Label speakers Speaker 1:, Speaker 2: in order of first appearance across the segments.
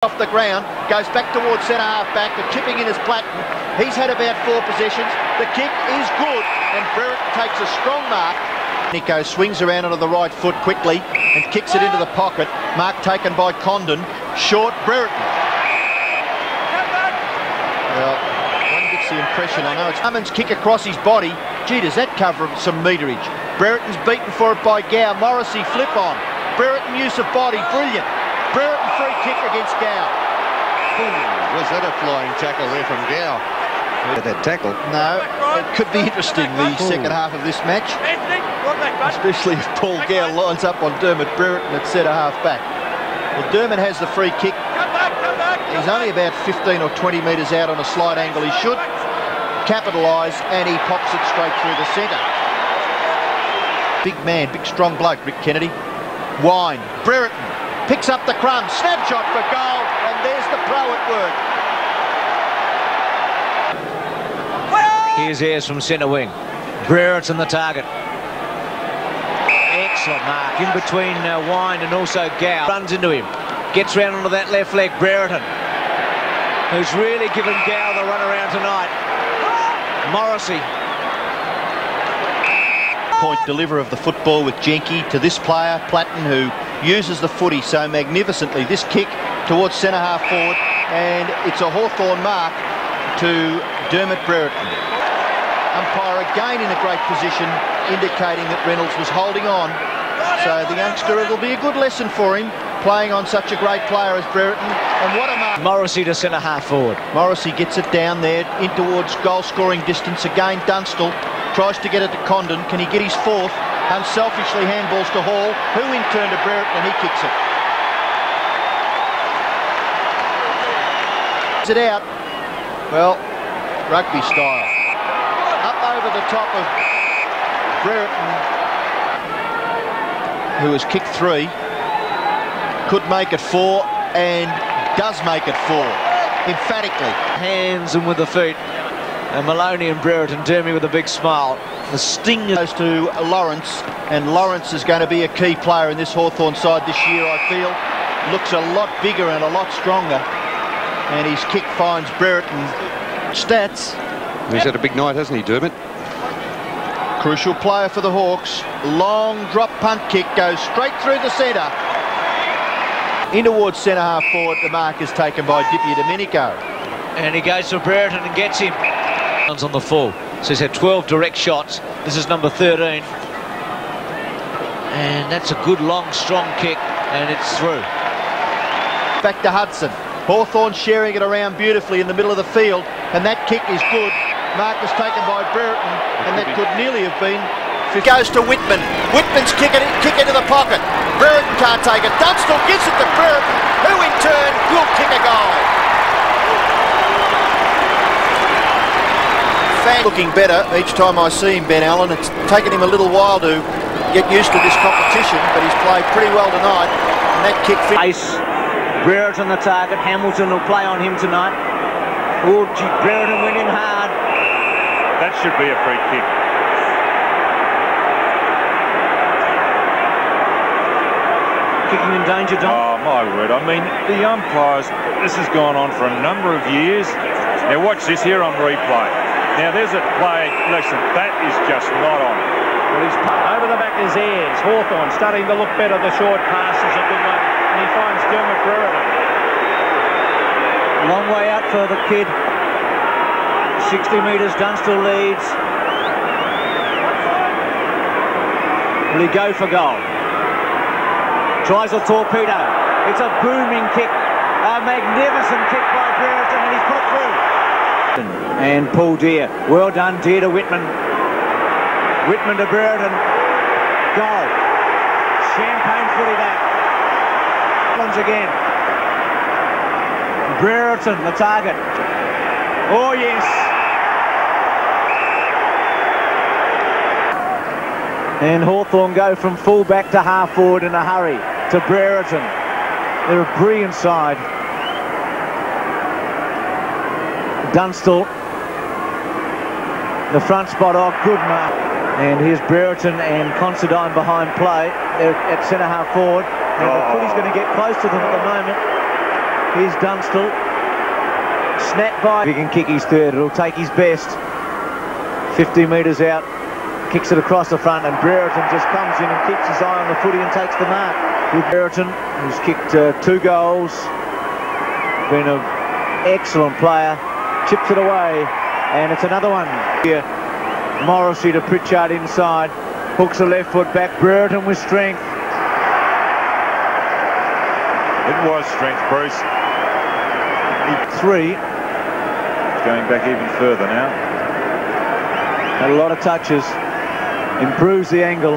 Speaker 1: Off the ground, goes back towards centre half back. The chipping in is Platten. He's had about 4 possessions. The kick is good, and Brereton takes a strong mark. Nico swings around onto the right foot quickly and kicks it into the pocket. Mark taken by Condon. Short Brereton. Well, one gets the impression, I know it's Cummins' kick across his body. Gee, does that cover some meterage? Brereton's beaten for it by Gow. Morrissey flip on. Brereton use of body, brilliant. Brereton free kick against Gow.
Speaker 2: Was that a flying tackle there from Gow? That tackle?
Speaker 1: No, it could be interesting, the second half of this match. Especially if Paul Gow lines up on Dermott Brereton at centre half back. Well, Dermott has the free kick. He's only about 15 or 20 metres out on a slight angle. He should capitalise, and he pops it straight through the centre. Big man, big strong bloke, Rick Kennedy. Wine, Brereton. Picks up the crumb, snapshot for goal, and there's the pro at work.
Speaker 3: Here's Ayres from centre wing. Brereton the target. Excellent mark in between Wine and also Gow. Runs into him, gets round onto that left leg. Brereton, who's really given Gow the run around tonight. Morrissey.
Speaker 1: Point deliver of the football with Jenke to this player, Platten, who uses the footy so magnificently. This kick towards centre half forward, and it's a Hawthorn mark to Dermott Brereton. Umpire again in a great position, indicating that Reynolds was holding on. So the youngster, it'll be a good lesson for him, playing on such a great player as Brereton. And what a mark.
Speaker 3: Morrissey to centre half forward.
Speaker 1: Morrissey gets it down there, in towards goal scoring distance. Again, Dunstall tries to get it to Condon. Can he get his fourth? Unselfishly handballs to Hall, who in turn to Brereton, and he kicks it. Is it out? Well, rugby style. Up over the top of Brereton, who has kicked 3, could make it 4, and does make it 4, emphatically.
Speaker 3: Hands and with the feet. And Maloney and Brereton, Dermy with a big smile. The sting
Speaker 1: goes to Lawrence, and Lawrence is going to be a key player in this Hawthorn side this year, I feel. Looks a lot bigger and a lot stronger, and his kick finds Brereton. Stats.
Speaker 2: He's had a big night, hasn't he, Dermott?
Speaker 1: Crucial player for the Hawks. Long drop punt kick goes straight through the centre. In towards centre half forward, the mark is taken by Dippy Domenico.
Speaker 3: And he goes to Brereton and gets him. On the full. So he's had 12 direct shots. This is number 13. And that's a good, long, strong kick. And it's through.
Speaker 1: Back to Hudson. Hawthorn sharing it around beautifully in the middle of the field. And that kick is good. Mark was taken by Brereton. And that could nearly have been... Goes to Whitman. Whitman's kick into the pocket. Brereton can't take it. Dunstall gives it to Brereton, who in turn will kick a goal. Looking better each time I see him, Ben Allen. It's taken him a little while to get used to this competition, but he's played pretty well tonight. And that kick...
Speaker 3: Brereton the target. Hamilton will play on him tonight. Oh, gee, Brereton went in hard.
Speaker 4: That should be a free kick.
Speaker 3: Kicking in danger, Don.
Speaker 4: Oh, my word. I mean, the umpires, this has gone on for a number of years. Now, watch this here on replay. Now, there's a play. Listen, that is just not on.
Speaker 5: Well, he's over the back is Ayres. Hawthorn starting to look better. The short pass is a good one. And he finds Dermott Brereton.
Speaker 3: Long way out for the kid. 60 metres, Dunstall leads. Will he go for goal? Tries a torpedo. It's a booming kick. A magnificent kick by Brereton, and he's put it through. And Paul Deere. Well done, Deere to Whitman. Whitman to Brereton. Goal. Champagne footy that. Once again. Brereton, the target. Oh, yes. And Hawthorn go from full back to half forward in a hurry to Brereton. They're a brilliant side. Dunstall, the front spot off, good mark. And here's Brereton and Considine behind play. They're at centre half forward. And the footy's going to get close to them at the moment. Here's Dunstall. Snap by. He can kick his third. It'll take his best. 50 metres out. Kicks it across the front, and Brereton just comes in and keeps his eye on the footy and takes the mark. With Brereton, who's kicked 2 goals, been an excellent player, chips it away, and it's another one. Here, Morrissey to Pritchard inside, hooks a left foot back. Brereton with strength.
Speaker 4: It was strength, Bruce.
Speaker 3: 3.
Speaker 4: It's going back even further now.
Speaker 3: Had a lot of touches. Improves the angle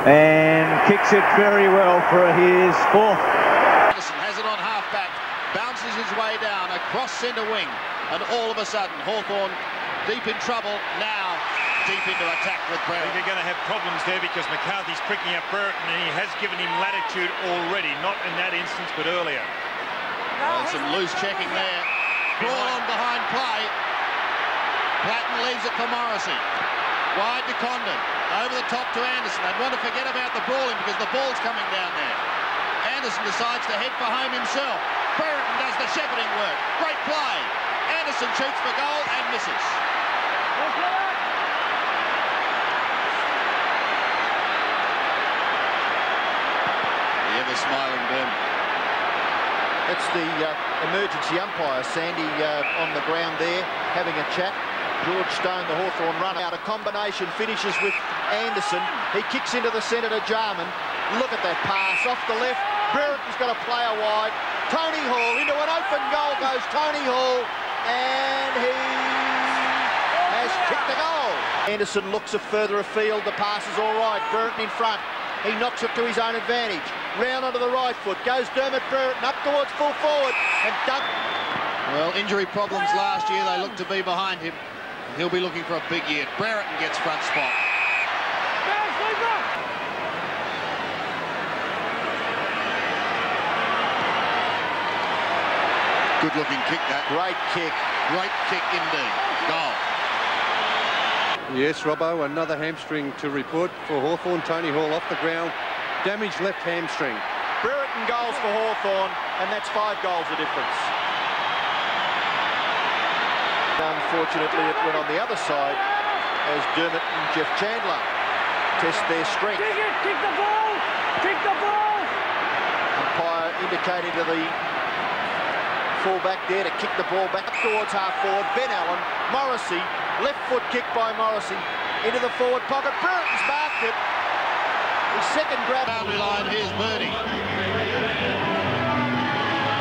Speaker 3: and kicks it very well for his 4th.
Speaker 6: Anderson has it on half-back, bounces his way down across centre wing, and all of a sudden Hawthorn deep in trouble, now deep into attack with Brereton.
Speaker 7: I think they're going to have problems there because McCarthy's pricking up Brereton, and he has given him latitude already, not in that instance but earlier.
Speaker 6: Well, some loose checking there. Brawl on behind play. Platten leaves it for Morrissey. Wide to Condon, over the top to Anderson. They'd want to forget about the brawling because the ball's coming down there. Anderson decides to head for home himself. Brereton does the shepherding work. Great play. Anderson shoots for goal and misses. The ever-smiling Dermott.
Speaker 1: That's the emergency umpire, Sandy, on the ground there, having a chat. George Stone, the Hawthorn runner, out. A combination finishes with Anderson. He kicks into the centre to Jarman. Look at that pass off the left. Brereton's got a player wide. Tony Hall into an open goal goes Tony Hall, and he has kicked the goal. Anderson looks further afield. The pass is all right. Brereton in front. He knocks it to his own advantage. Round onto the right foot goes Dermott Brereton up towards full forward and dunk.
Speaker 6: Well, injury problems last year. They look to be behind him. He'll be looking for a big year. Brereton gets front spot. Good looking kick that.
Speaker 1: Great kick.
Speaker 6: Great kick indeed. Goal.
Speaker 2: Yes, Robbo, another hamstring to report for Hawthorn. Tony Hall off the ground. Damaged left hamstring.
Speaker 1: Brereton goals for Hawthorn, and that's 5 goals of difference. Unfortunately, it went on the other side as Dermott and Jeff Chandler test their strength.
Speaker 5: Kick the ball! Kick the ball!
Speaker 1: Umpire indicating to the fullback there to kick the ball back towards half forward. Ben Allen, Morrissey, left foot kick by Morrissey into the forward pocket. Brereton's marked it. His second grab.
Speaker 6: Boundary line, here's Birdie.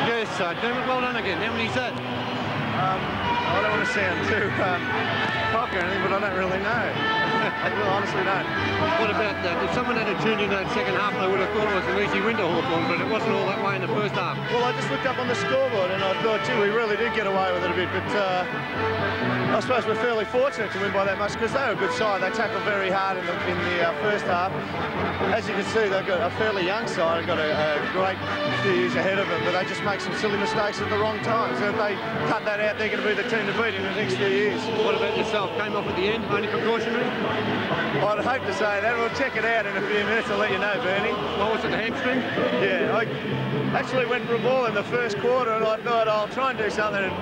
Speaker 2: Yes, Dermott, well done again. How many is that?
Speaker 8: I don't want to sound too cocky or anything, but I don't really know. I honestly don't.
Speaker 2: What about that? If someone had tuned in that second half, they would have thought it was an easy win to Hawthorn, but it wasn't all that way in the first half.
Speaker 8: Well, I just looked up on the scoreboard and I thought, gee, we really did get away with it a bit, but I suppose we're fairly fortunate to win by that much because they were a good side. They tackled very hard in the first half. As you can see, they've got a fairly young side and got a great few years ahead of them, but they just make some silly mistakes at the wrong time. So if they cut that out, they're going to be the team to beat in the next few years.
Speaker 2: What about yourself? Came off at the end, only precautionary?
Speaker 8: I'd hope to say that. We'll check it out in a few minutes. I'll let you know, Bernie.
Speaker 2: What was it, the hamstring?
Speaker 8: Yeah, I actually went for a ball in the first quarter and I thought I'll try and do something and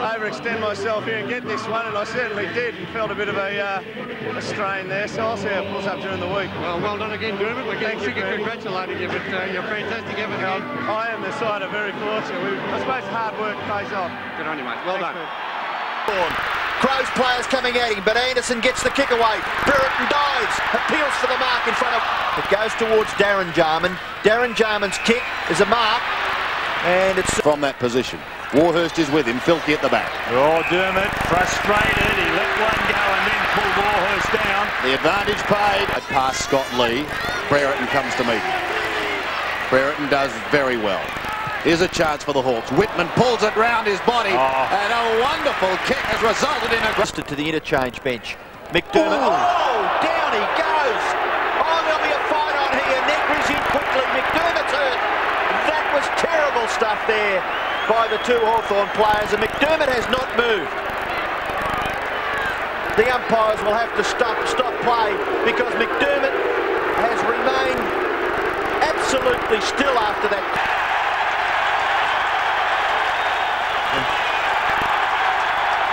Speaker 8: overextend myself here and get this one, and I certainly did and felt a bit of a strain there, so I'll see how it pulls up during the week.
Speaker 2: Well done again, Dermott. We're getting sick of congratulating you, but you're fantastic effort again.
Speaker 8: I am the side of very fortunate. I suppose hard work pays off.
Speaker 2: Good on you, mate. Well done.
Speaker 1: Crows players coming at him, but Anderson gets the kick away. Brereton dives, appeals for the mark in front of... It goes towards Darren Jarman. Darren Jarman's kick is a mark, and it's...
Speaker 6: From that position. Warhurst is with him, Filthy at the back.
Speaker 4: Oh, Dermott, frustrated. He let one go and then pulled Warhurst down.
Speaker 6: The advantage paid. Past Scott Lee. Brereton comes to meet him. Brereton does very well. Here's a chance for the Hawks. Whitman pulls it round his body, and a wonderful kick has resulted in a...
Speaker 1: To the interchange bench. McDermott. Oh, down he goes. Oh, there'll be a fight on here. Negri's in quickly. McDermott's hurt. That was terrible stuff there by the 2 Hawthorn players, and McDermott has not moved. The umpires will have to stop play because McDermott has remained absolutely still after that.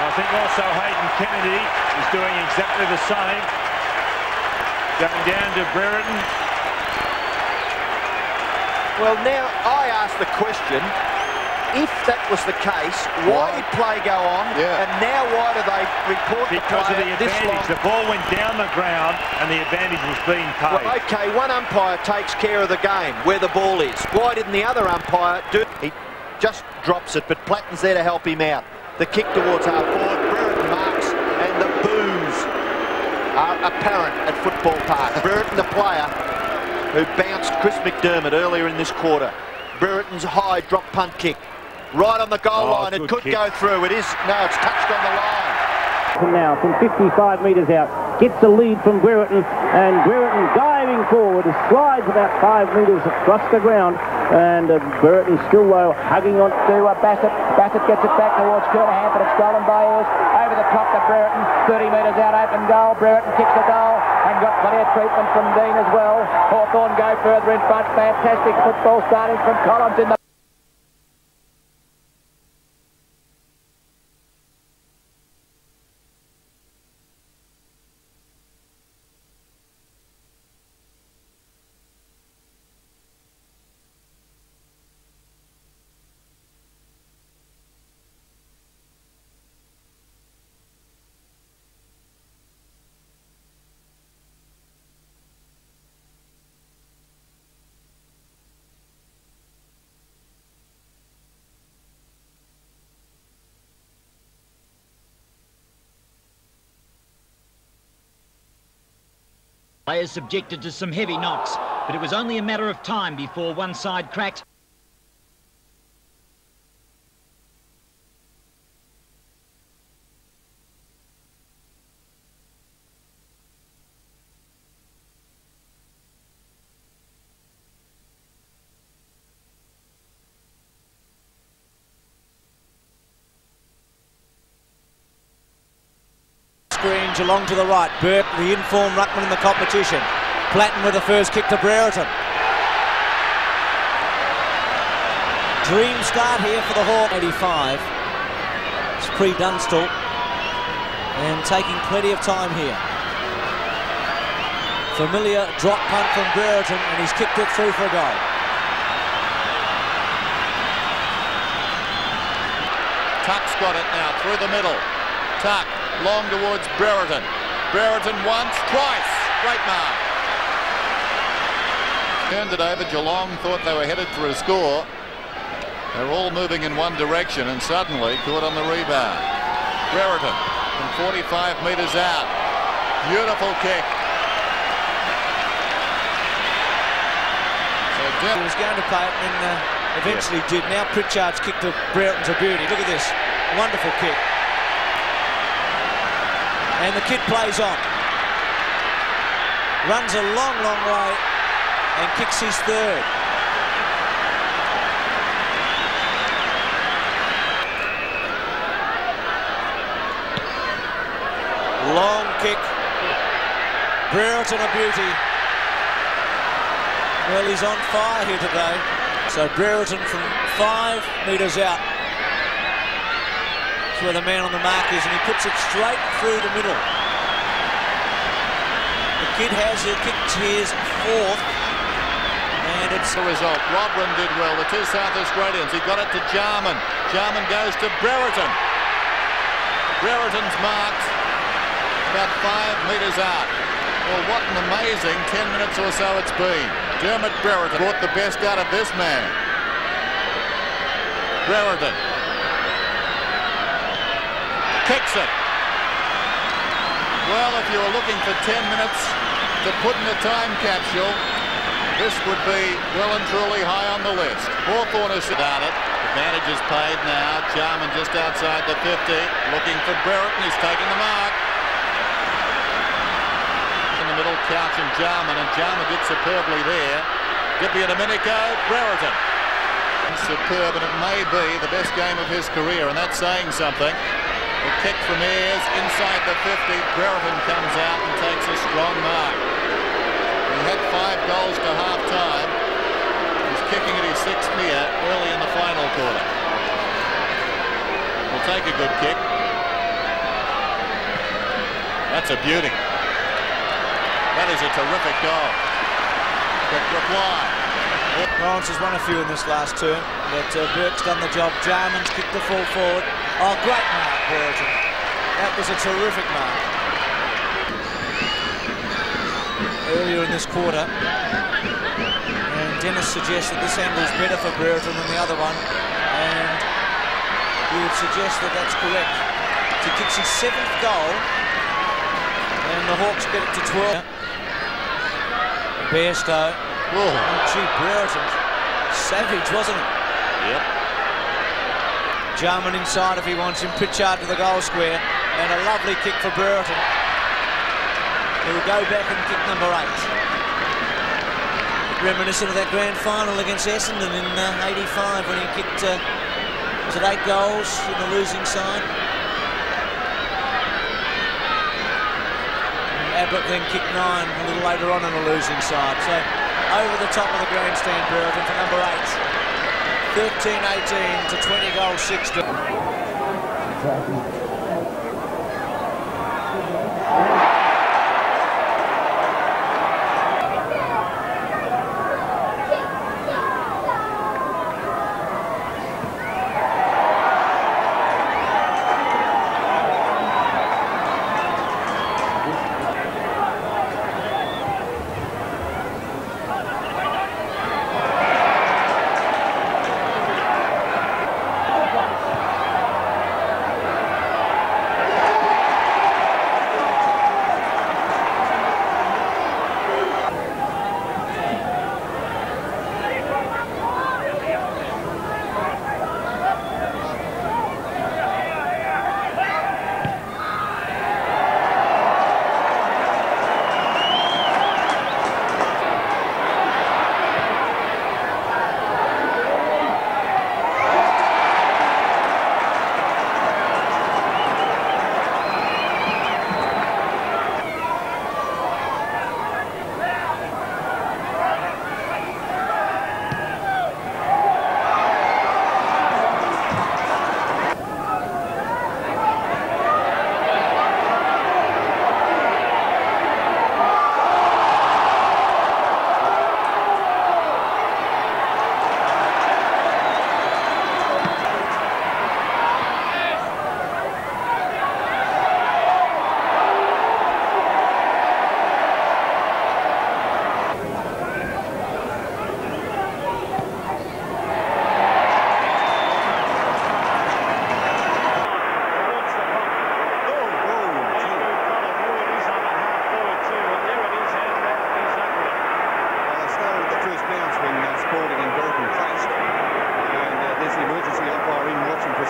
Speaker 4: I think also Hayden Kennedy is doing exactly the same. Going down to Brereton.
Speaker 1: Well, now I ask the question, if that was the case, why did play go on?
Speaker 2: Yeah.
Speaker 1: And now why do they report
Speaker 4: Because of the advantage. The ball went down the ground and the advantage was being paid.
Speaker 1: Well, okay, one umpire takes care of the game, where the ball is. Why didn't the other umpire do it? He just drops it, but Platten's there to help him out. The kick towards half forward, Brereton marks, and the boos are apparent at Football Park. Brereton, the player who bounced Chris McDermott earlier in this quarter. Brereton's high drop punt kick. Right on the goal line, it could go through. It is, no, it's touched on the line.
Speaker 5: Now from 55 metres out, gets the lead from Brereton, and Brereton diving forward, slides about 5 metres across the ground, and Brereton still low, hugging on to Bassett. Bassett gets it back towards Kernahan, but it's stolen by Earls. Over the top to Brereton, 30 metres out, open goal. Brereton kicks the goal and got plenty of treatment from Dean as well. Hawthorn go further in front. Fantastic football starting from Collins in the
Speaker 9: Players subjected to some heavy knocks, but it was only a matter of time before one side cracked.
Speaker 10: Screens along to the right. Burke, the informed ruckman in the competition. Platten with the first kick to Brereton. Dream start here for the Hawk. 85. It's pre-Dunstall. And taking plenty of time here. Familiar drop punt from Brereton, and he's kicked it through for a goal.
Speaker 6: Tuck's got it now through the middle. Tuck long towards Brereton. Brereton once, twice. Great mark. Turned it over. Geelong thought they were headed for a score. They're all moving in one direction and suddenly caught on the rebound. Brereton from 45 metres out. Beautiful kick. So
Speaker 10: he was going to play it and eventually did. Now Pritchard's kick to Brereton's a beauty. Look at this. Wonderful kick. And the kid plays on. Runs a long, long way and kicks his third. Long kick. Brereton a beauty. Well, he's on fire here today. So Brereton from 5 metres out. Where the man on the mark is, and he puts it straight through the middle. The kid has kicked his fourth, and it's
Speaker 6: the result. Robran did well, the two South Australians. He got it to Jarman. Jarman goes to Brereton. Brereton's marked about 5 metres out. Well, what an amazing 10 minutes or so it's been. Dermott Brereton brought the best out of this man. Brereton kicks it. Well, if you were looking for 10 minutes to put in a time capsule, this would be well and truly high on the list. Hawthorn is about it. Advantage is paid now. Jarman just outside the 50. Looking for Brereton. He's taking the mark. In the middle, Couch and Jarman did superbly there. Gippy and Domenico, Brereton. Superb, and it may be the best game of his career, and that's saying something. The kick from Ayres inside the 50. Brereton comes out and takes a strong mark. He had 5 goals to half-time. He's kicking at his 6th here early in the final quarter. Will take a good kick. That's a beauty. That is a terrific goal. But reply.
Speaker 10: Lawrence has won a few in this last term, but Burke's done the job. Jarman's kicked the full forward. Oh, great mark, Brereton. That was a terrific mark. Earlier in this quarter, and Dennis suggests that this angle is better for Brereton than the other one, and we would suggest that that's correct. He kicks his 7th goal, and the Hawks get it to 12. Bairstow. Oh, gee, Brereton. Savage, wasn't it?
Speaker 6: Yep.
Speaker 10: Jarman inside if he wants him. Pritchard to the goal square. And a lovely kick for Brereton. He'll go back and kick number 8. Reminiscent of that grand final against Essendon in 85 when he kicked, was it 8 goals in the losing side? Ablett then kicked 9 a little later on in the losing side. So over the top of the grandstand, Brereton for number 8. 13-18 to 20 goals, 16.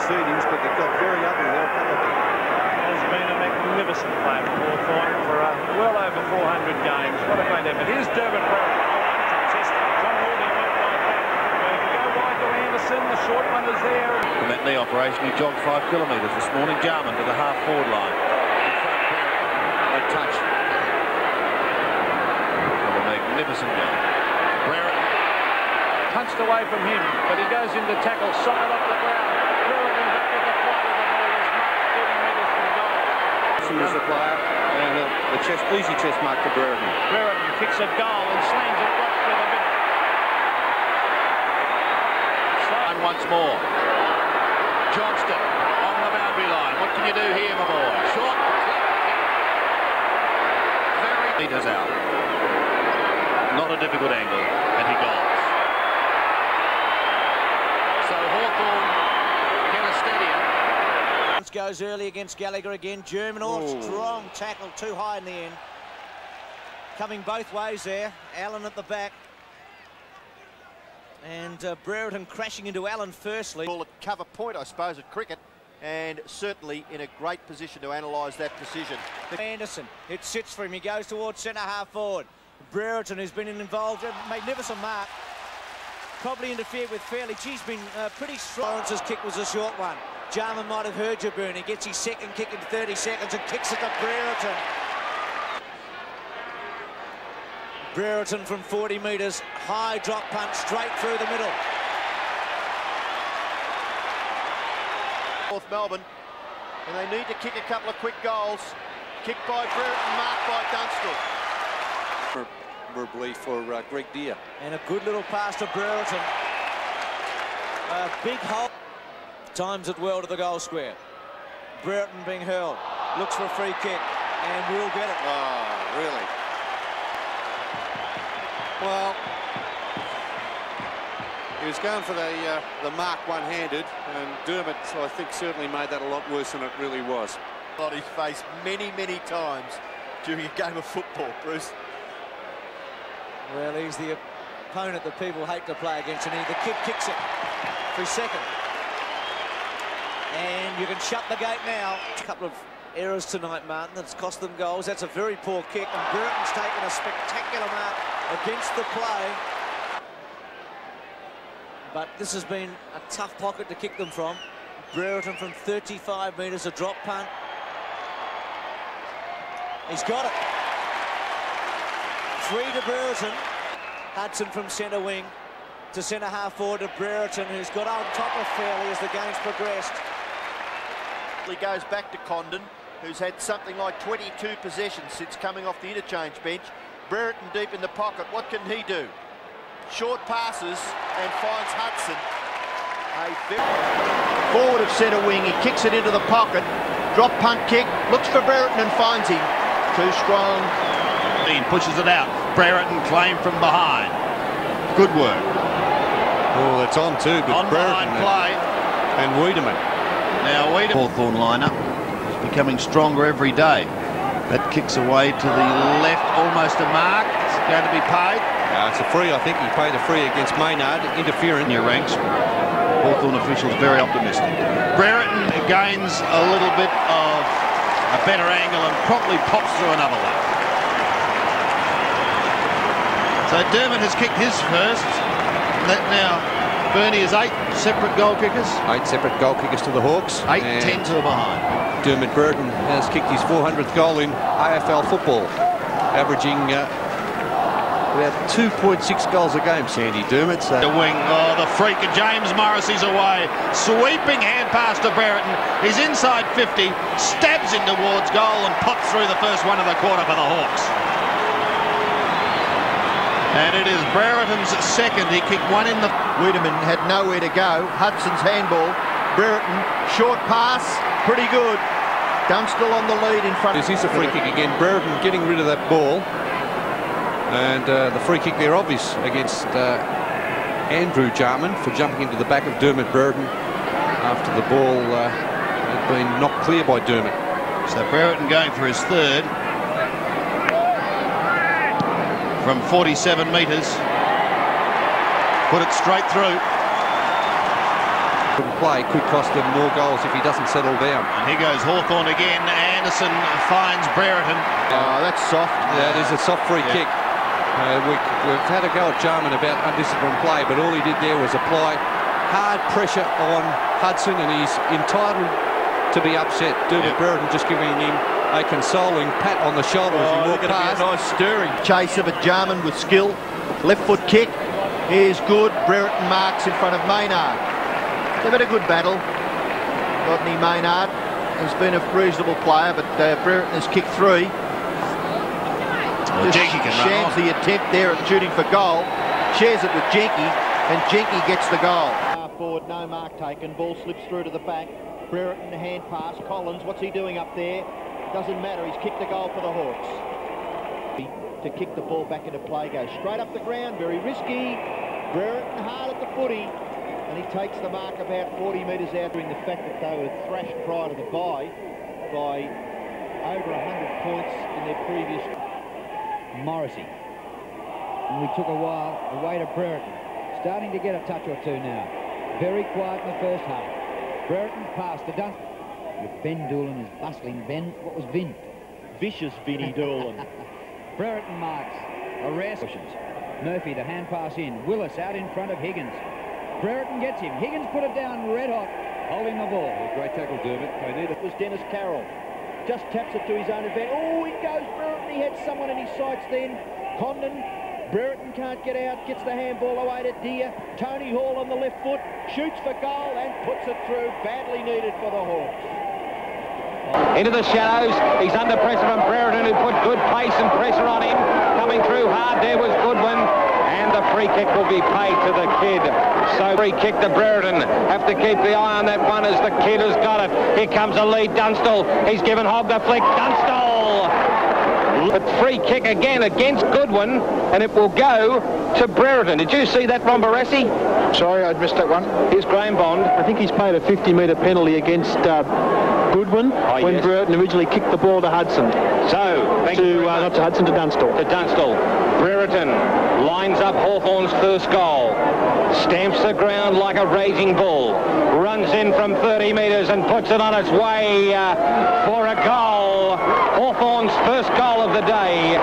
Speaker 2: proceedings, but it got very ugly there.
Speaker 11: Has been a magnificent play for Hawthorn for well over 400 games. What a great effort. Here's Dermott Brereton. John Hawley went like that. Go wide to Anderson. The short one is there.
Speaker 12: From that knee operation, he jogged 5 kilometres this morning. Jarman to the half-forward line. A touch. And a magnificent goal.
Speaker 11: Brereton punched away from him, but he goes into tackle, side up the ground. Brereton back at the flight of the ball is marked 30 metres from goal.
Speaker 2: She was the player, and the easy chest mark to Brereton.
Speaker 11: Brereton kicks a goal and slams it right through the middle.
Speaker 12: And once more. Johnston on the boundary line. What can you do here, my boy? Short. Very meters out. Not a difficult angle, and he goals. So Hawthorn get a steadier.
Speaker 10: Goes early against Gallagher again. German off, strong tackle, too high in the end. Coming both ways there. Allen at the back. And Brereton crashing into Allen firstly.
Speaker 1: Call it cover point, I suppose, at cricket, and certainly in a great position to analyse that decision.
Speaker 10: Anderson, it sits for him. He goes towards centre half forward. Brereton, who's been involved, a magnificent mark. Probably interfered with fairly. He's been pretty strong. Lawrence's kick was a short one. Jarman might have heard you, Bernie. Gets his second kick in 30 seconds and kicks it to Brereton. Brereton from 40 metres, high drop punch straight through the middle.
Speaker 1: North Melbourne, and they need to kick a couple of quick goals.
Speaker 6: Kick by Brereton, marked by Dunstall.
Speaker 2: Probably for Greg Deere.
Speaker 10: And a good little pass to Brereton. A big hole. Times it well to the goal square. Brereton being hurled. Looks for a free kick and will get it.
Speaker 2: Oh, really? Well, he was going for the mark one-handed, and Dermott, I think, certainly made that a lot worse than it really was.
Speaker 1: On his face many, many times during a game of football, Bruce.
Speaker 10: Well, he's the opponent that people hate to play against, and the kid kicks it for his second. And you can shut the gate now. A couple of errors tonight, Martin, that's cost them goals. That's a very poor kick, and Brereton's taken a spectacular mark against the play. But this has been a tough pocket to kick them from. Brereton from 35 metres, a drop punt. He's got it. 3 to Brereton. Hudson from centre wing to centre half forward to Brereton, who's got on top of Fairley as the game's progressed.
Speaker 1: He goes back to Condon, who's had something like 22 possessions since coming off the interchange bench. Brereton deep in the pocket. What can he do? Short passes and finds Hudson. Forward of centre wing, he kicks it into the pocket. Drop punt kick, looks for Brereton and finds him. Too strong.
Speaker 6: Pushes it out. Brereton claim from behind. Good work.
Speaker 2: Oh, that's on too. But
Speaker 6: on behind play.
Speaker 2: And Wiedemann.
Speaker 6: Now Wiedemann. Hawthorn lineup is becoming stronger every day. That kicks away to the left, almost a mark. It's going to be paid.
Speaker 2: It's a free, I think. He paid a free against Maynard. Interference.
Speaker 6: In your ranks. Hawthorn officials very optimistic. Brereton gains a little bit of a better angle and promptly pops through another one. So Dermott has kicked his first. That now Bernie is 8 separate goal kickers.
Speaker 2: 8 separate goal kickers to the Hawks.
Speaker 6: 8-10 to the behind.
Speaker 2: Dermott Brereton has kicked his 400th goal in AFL football, averaging about 2.6 goals a game, Sandy Dermott. So.
Speaker 6: The wing, the freak of James Morrissey's away. Sweeping hand pass to Brereton. He's inside 50, stabs in towards goal and pops through the first one of the quarter for the Hawks. And it is Brereton's second. He kicked one in the...
Speaker 1: Wiedemann had nowhere to go. Hudson's handball. Brereton, short pass, pretty good. Dunstall on the lead in front.
Speaker 2: This is a free kick again. Brereton getting rid of that ball. And the free kick there obvious against Andrew Jarman for jumping into the back of Dermott Brereton after the ball had been knocked clear by Dermott.
Speaker 6: So Brereton going for his third. From 47 metres. Put it straight through.
Speaker 2: Play could cost them more goals if he doesn't settle down.
Speaker 6: And here goes Hawthorn again. Anderson finds Brereton.
Speaker 1: Oh, that's soft.
Speaker 2: That is a soft free kick. We've had a go at Jarman about undisciplined play, but all he did there was apply hard pressure on Hudson, and he's entitled to be upset. Dermott Brereton just giving him a consoling pat on the shoulder as he walked past.
Speaker 1: A nice stirring chase of a Jarman with skill. Left foot kick is good. Brereton marks in front of Maynard. They've had a good battle. Rodney Maynard has been a reasonable player, but Brereton has kicked 3.
Speaker 6: Jenky can
Speaker 1: shams the attempt there at shooting for goal. Shares it with Jenky, and Jenky gets the goal. Forward, no mark taken. Ball slips through to the back. Brereton, hand pass. Collins, what's he doing up there? Doesn't matter. He's kicked a goal for the Hawks. To kick the ball back into play, goes straight up the ground, very risky. Brereton hard at the footy, and he takes the mark about 40 metres out, during the fact that they were thrashed prior to the bye by over 100 points in their previous.
Speaker 13: Morrissey. And we took a while away to Brereton. Starting to get a touch or two now. Very quiet in the first half. Brereton passed to Dunstall. With Ben Doolan is bustling. Ben, what was Vin?
Speaker 1: Vicious Vinnie Doolan.
Speaker 13: Brereton marks. Arrest. Murphy, the hand pass in. Willis out in front of Higgins. Brereton gets him. Higgins put it down red hot, holding the ball. Great tackle, Dermott.
Speaker 1: It was Dennis Carroll. Just taps it to his own advantage. Oh, he goes Brereton. He had someone in his sights then. Condon. Brereton can't get out. Gets the handball away to Deere. Tony Hall on the left foot. Shoots for goal and puts it through. Badly needed for the Hawks.
Speaker 14: Into the shadows. He's under pressure from Brereton, who put good pace and pressure on him. Coming through hard there was Goodwin. And the free kick will be paid to the kid. So free kick to Brereton. Have to keep the eye on that one as the kid has got it. Here comes a lead, Dunstall. He's given Hogg the flick. Dunstall! But free kick again against Goodwin, and it will go to Brereton. Did you see that, Ron Barassi?
Speaker 15: Sorry, I'd missed that one.
Speaker 14: Here's Graham Bond.
Speaker 15: I think he's paid a 50-metre penalty against Goodwin when
Speaker 14: yes.
Speaker 15: Brereton originally kicked the ball to Hudson.
Speaker 14: So,
Speaker 15: not to Hudson, to Dunstall.
Speaker 14: To Dunstall. Brereton lines up Hawthorn's first goal. Stamps the ground like a raging bull. Runs in from 30 metres and puts it on its way for a goal. Hawthorn's first goal of the day.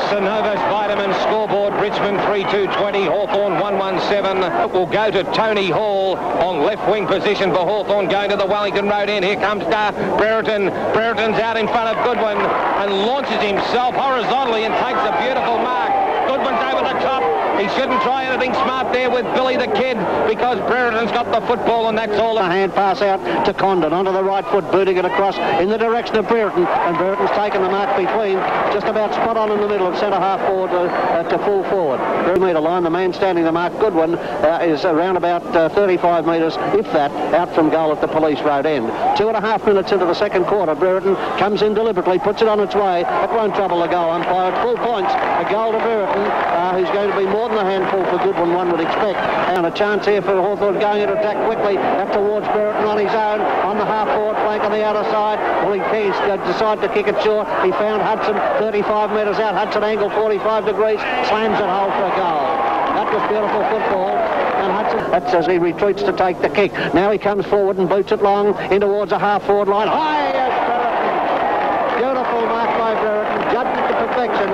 Speaker 14: Synovus Vitamin scoreboard, Richmond 3-2-20, Hawthorn 1-1-7. It will go to Tony Hall on left wing position for Hawthorn, going to the Wellington Road end. Here comes Brereton. Brereton's out in front of Goodwin and launches himself horizontally and takes a beautiful mark. Goodwin's over the top. He shouldn't try anything smart there with Billy the Kid because Brereton's got the football, and that's all.
Speaker 16: A hand pass out to Condon onto the right foot, booting it across in the direction of Brereton, and Brereton's taken the mark between, just about spot on in the middle of centre half forward to full forward. 3-metre line, the man standing the mark, Goodwin, is around about 35 metres, if that, out from goal at the Police Road end. 2.5 minutes into the second quarter, Brereton comes in deliberately, puts it on its way. It won't trouble the goal umpire. At full points, a goal to Brereton, who's going to be more than a handful for Goodwin, one would expect. And a chance here for Hawthorn going into attack quickly up towards Brereton on his own, on the half-forward flank on the outer side. Well, he decided to kick it short. He found Hudson 35 metres out. Hudson angle 45 degrees, slams it home for a goal. That was beautiful football. And Hudson, that's as he retreats to take the kick. Now he comes forward and boots it long in towards a half-forward line. High as Brereton. Beautiful mark by Brereton, judged it to perfection.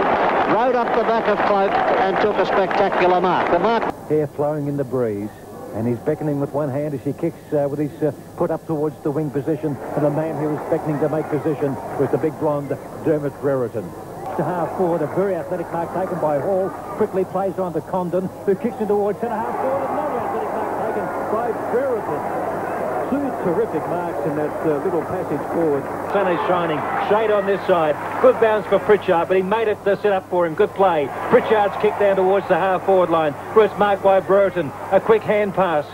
Speaker 16: Rode up the back of Cloak and took a spectacular mark. The mark.
Speaker 17: Hair flowing in the breeze, and he's beckoning with one hand as he kicks with his foot up towards the wing position, and the man here is beckoning to make position was the big blonde Dermott Brereton. To half forward, a very athletic mark taken by Hall, quickly plays on to Condon, who kicks it towards centre half forward, another athletic mark taken by Brereton. Two terrific marks in that little passage forward. Sun is shining. Shade on this side. Good bounce for Pritchard, but he made it set up for him. Good play. Pritchard's kick down towards the half-forward line. First marked by Brereton. A quick hand pass.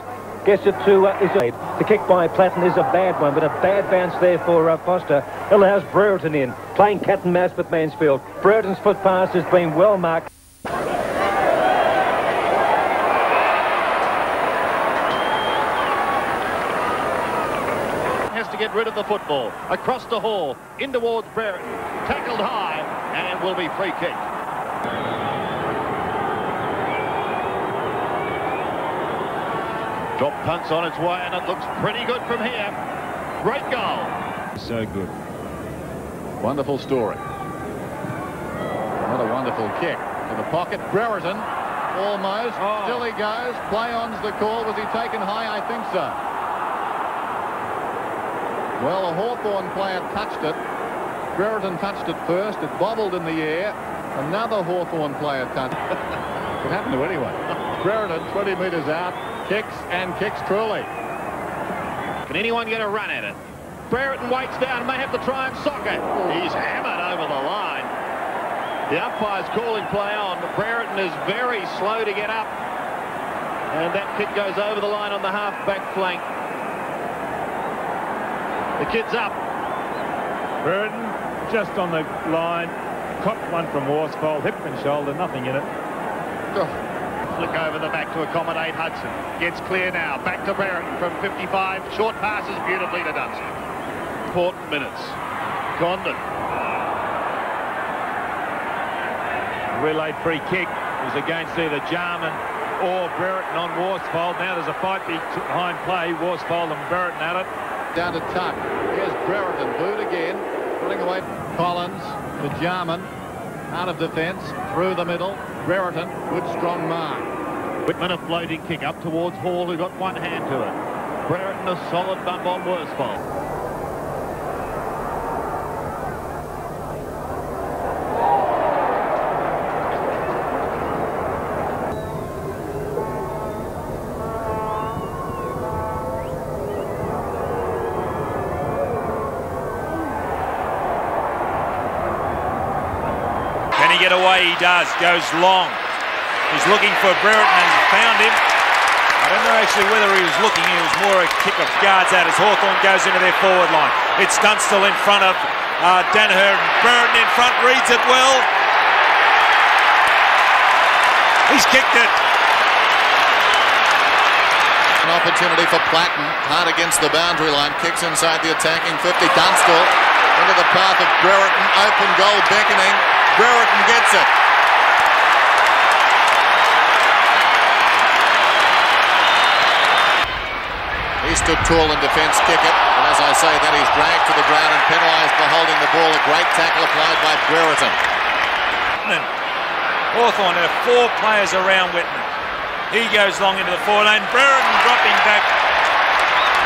Speaker 17: Gets it to Isolde. The kick by Platten is a bad one, but a bad bounce there for Foster. Allows Brereton in. Playing cat and mouse with Mansfield. Brereton's foot pass has been well marked.
Speaker 6: To get rid of the football. Across the hall, in towards Brereton. Tackled high, and it will be free kick. Drop punts on its way, and it looks pretty good from here. Great goal.
Speaker 18: So good.
Speaker 12: Wonderful story. What a wonderful kick. To the pocket, Brereton. Almost. Still he goes. Play on's the call. Was he taken high? I think so. Well, a Hawthorn player touched it. Brereton touched it first. It bobbled in the air. Another Hawthorn player touched it. Could happen to anyone. Brereton, 20 metres out, kicks and kicks truly.
Speaker 6: Can anyone get a run at it? Brereton waits down, may have to try and sock it. He's hammered over the line. The umpire's calling play on. Brereton is very slow to get up. And that kick goes over the line on the half-back flank. The kid's up.
Speaker 4: Brereton just on the line. Copped one from Worsfold. Hip and shoulder, nothing in it.
Speaker 6: Flick over the back to accommodate Hudson. Gets clear now. Back to Brereton from 55. Short passes beautifully to Dunstall. Important minutes. Condon.
Speaker 4: Relayed free kick was against either Jarman or Brereton on Worsfold. Now there's a fight behind play. Worsfold and Brereton at it.
Speaker 12: Down to Tuck. Here's Brereton. Boot again. Putting away Collins to Jarman. Out of defence. Through the middle. Brereton. Good strong mark.
Speaker 6: Whitman a floating kick up towards Hall, who got one hand to it. Brereton a solid bump on Worsfold.
Speaker 7: he get away? He does. Goes long. He's looking for Brereton and found him. I don't know actually whether he was looking. It was more a kick of guards out as Hawthorn goes into their forward line. It's Dunstall in front of Danaher. Brereton in front, reads it well. He's kicked it.
Speaker 18: An opportunity for Platten. Hard against the boundary line. Kicks inside the attacking 50. Dunstall into the path of Brereton. Open goal beckoning. Brereton gets it. He stood tall in defence, kick it, and as I say that he's dragged to the ground and penalised for holding the ball. A great tackle applied by Brereton.
Speaker 7: Hawthorn have 4 players around Whitman. He goes long into the forward lane. Brereton dropping back,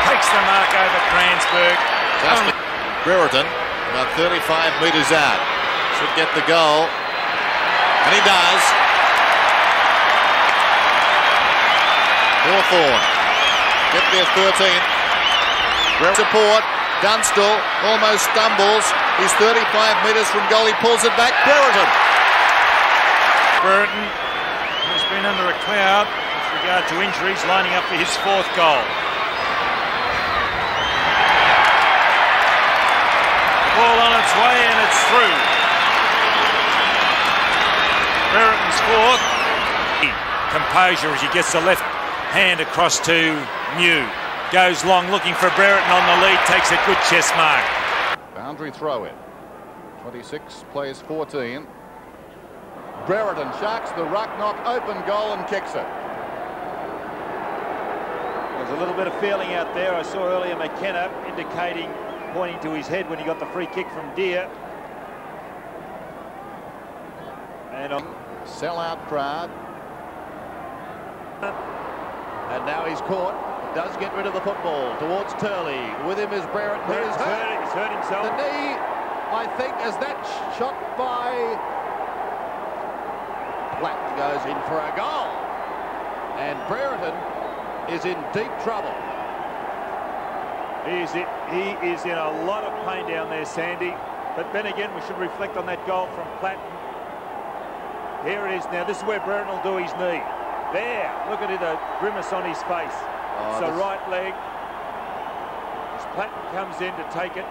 Speaker 7: takes the mark over Cransburg.
Speaker 18: Brereton about 35 metres out. Should get the goal, and he does. Hawthorn get their 13th. Support. Dunstall almost stumbles. He's 35 metres from goal. He pulls it back. Brereton.
Speaker 7: Brereton, who's been under a cloud with regard to injuries, lining up for his 4th goal. The ball on its way and it's through. Brereton's 4th. Composure as he gets the left hand across to Mew. Goes long looking for Brereton on the lead, takes a good chest mark.
Speaker 12: Boundary throw in. 26 plays 14. Brereton sharks the ruck knock, open goal and kicks it.
Speaker 8: There's a little bit of feeling out there. I saw earlier McKenna indicating, pointing to his head when he got the free kick from Deer. And
Speaker 12: sell-out crowd. And now he's caught. Does get rid of the football towards Turley. With him is Brereton.
Speaker 8: He's hurt himself.
Speaker 12: The knee, I think, as that shot by Platt goes in for a goal. And Brereton is in deep trouble.
Speaker 8: He is in a lot of pain down there, Sandy. But then again, we should reflect on that goal from Platt. Here it is now. This is where Brereton will do his knee. There, look at the grimace on his face. It's the right leg. As Platten comes in to take it.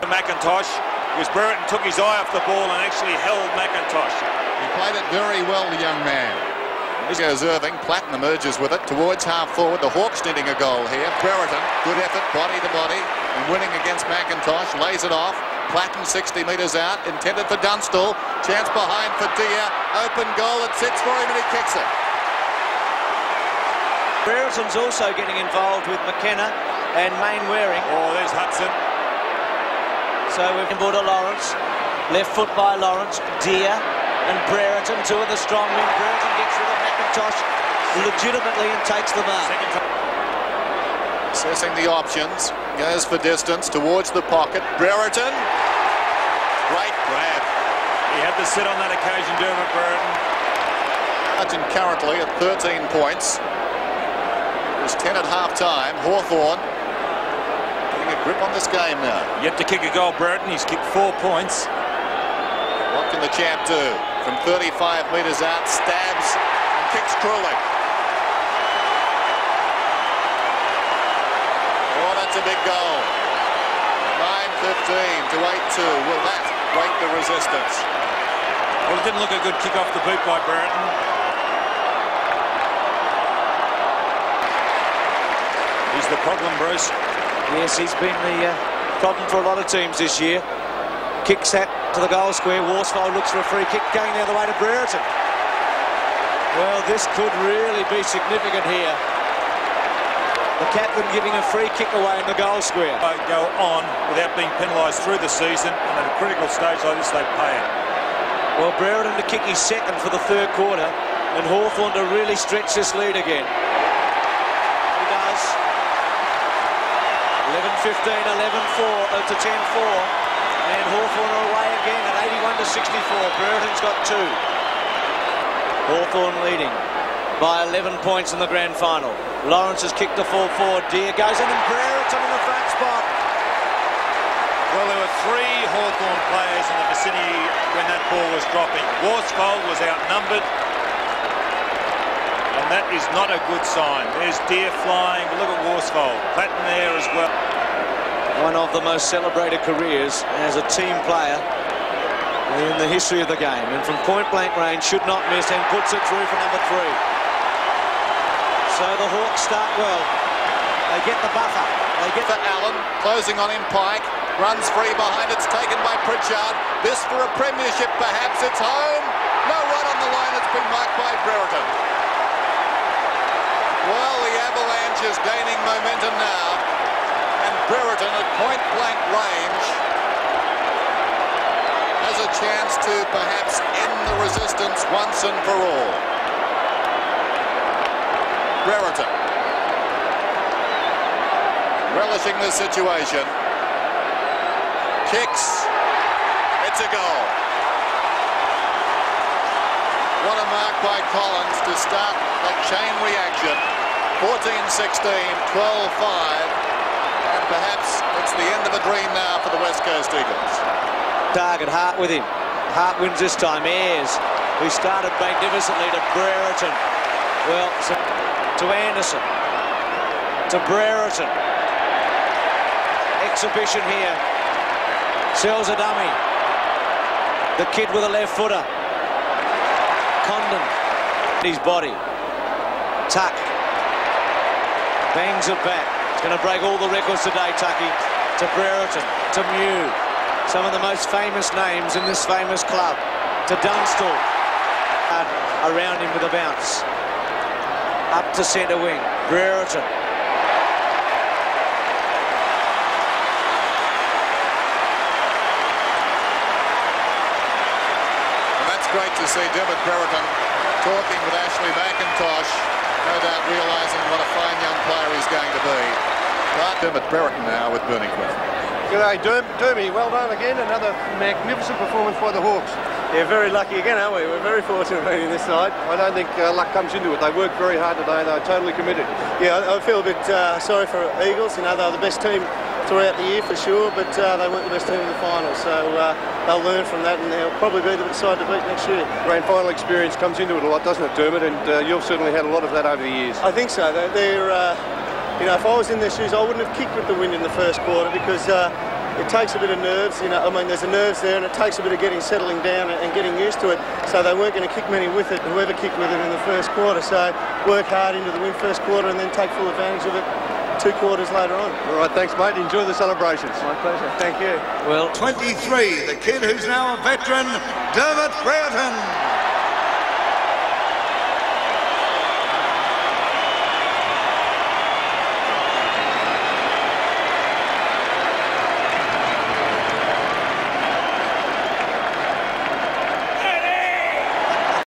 Speaker 8: McIntosh, because Brereton took his eye off the ball and actually held McIntosh.
Speaker 18: He played it very well, the young man. This goes Irving. Platten emerges with it towards half forward. The Hawks needing a goal here. Brereton, good effort, body to body, and winning against McIntosh. Lays it off. Platten 60 metres out, intended for Dunstall. Chance behind for Deer. Open goal, it sits for him and he kicks it.
Speaker 10: Brereton's also getting involved with McKenna and Mainwaring.
Speaker 8: Oh, there's Hudson.
Speaker 10: So we've brought to Lawrence. Left foot by Lawrence. Deer and Brereton, 2 of the strong men. Brereton gets rid of McIntosh legitimately and takes the mark.
Speaker 18: Assessing the options. Goes for distance towards the pocket. Brereton. Great grab.
Speaker 8: He had to sit on that occasion, Dermott Brereton.
Speaker 18: Margin currently at 13 points. There's 10 at half-time. Hawthorn getting a grip on this game now.
Speaker 8: Yet to kick a goal, Brereton. He's kicked 4 points.
Speaker 18: What can the champ do? From 35 metres out, stabs and kicks cruelly. Oh, that's a big goal. 9-15 to 8-2. Will that break the resistance?
Speaker 8: Well, it didn't look a good kick off the boot by Brereton. He's the problem, Bruce.
Speaker 10: Yes, he's been the problem for a lot of teams this year. Kicks that to the goal square. Worsfold looks for a free kick going the other way to Brereton. Well, this could really be significant here. The captain giving a free kick away in the goal square.
Speaker 8: Go on without being penalised through the season, and at a critical stage like this, they pay it.
Speaker 10: Well, Brereton to kick his second for the 3rd quarter, and Hawthorn to really stretch this lead again. He does. 11-15, 11-4 to 10-4, and Hawthorn are away again at 81-64. Brereton's got 2. Hawthorn leading by 11 points in the grand final. Lawrence has kicked the full forward. Deer goes in and Brereton in the front spot.
Speaker 7: Well, there were 3 Hawthorn players in the vicinity when that ball was dropping. Worsfold was outnumbered, and that is not a good sign. There's deer flying, but look at Worsfold. Platten there as well.
Speaker 10: One of the most celebrated careers as a team player in the history of the game, and from point-blank range, should not miss, and puts it through for number 3. So the Hawks start well. They get the buffer.
Speaker 18: They get for Allen, closing on him. Pike runs free behind. It's taken by Pritchard. This for a premiership, perhaps. It's home. No one on the line. It's been marked by Brereton. Well, the Avalanche is gaining momentum now, and Brereton at point-blank range has a chance to perhaps end the resistance once and for all. Brereton relishing the situation. Kicks. It's a goal. What a mark by Collins to start that chain reaction. 14-16, 12-5, and perhaps it's the end of a dream now for the West Coast Eagles.
Speaker 10: Target, Hart with him. Hart wins this time. Ayres, who started magnificently, to Brereton. Well, to Anderson. To Brereton. Exhibition here. Sells a dummy. The kid with a left footer. Condon. His body. Tuck. Bangs it back. It's going to break all the records today, Tucky. To Brereton. To Mew. Some of the most famous names in this famous club. To Dunstall. Around him with a bounce. Up to centre wing. Brereton.
Speaker 18: Great to see Dermott Brereton talking with Ashley McIntosh, no doubt realising what a fine young player he's going to be. But Dermott Brereton now with Burningcliffe.
Speaker 8: G'day, Dermy. Well done again. Another magnificent performance by the Hawks. Yeah, very lucky again, aren't we? We're very fortunate being this side. I don't think luck comes into it. They worked very hard today. They were totally committed. Yeah, I feel a bit sorry for Eagles. You know, they're the best team throughout the year for sure, but they weren't the best team in the final. So they'll learn from that, and they'll probably be the side to beat next year. Grand final experience comes into it a lot, doesn't it, Dermott? And you've certainly had a lot of that over the years. I think so. They're you know, if I was in their shoes, I wouldn't have kicked with the wind in the first quarter, because it takes a bit of nerves. You know, I mean, there's the nerves there, and it takes a bit of settling down and getting used to it. So they weren't going to kick many with it, whoever kicked with it in the first quarter. So work hard into the win first quarter, and then take full advantage of it 2 quarters later on. All right, thanks, mate. Enjoy the celebrations. My pleasure. Thank you.
Speaker 10: Well,
Speaker 19: 23, the kid who's now a veteran, Dermott Brereton.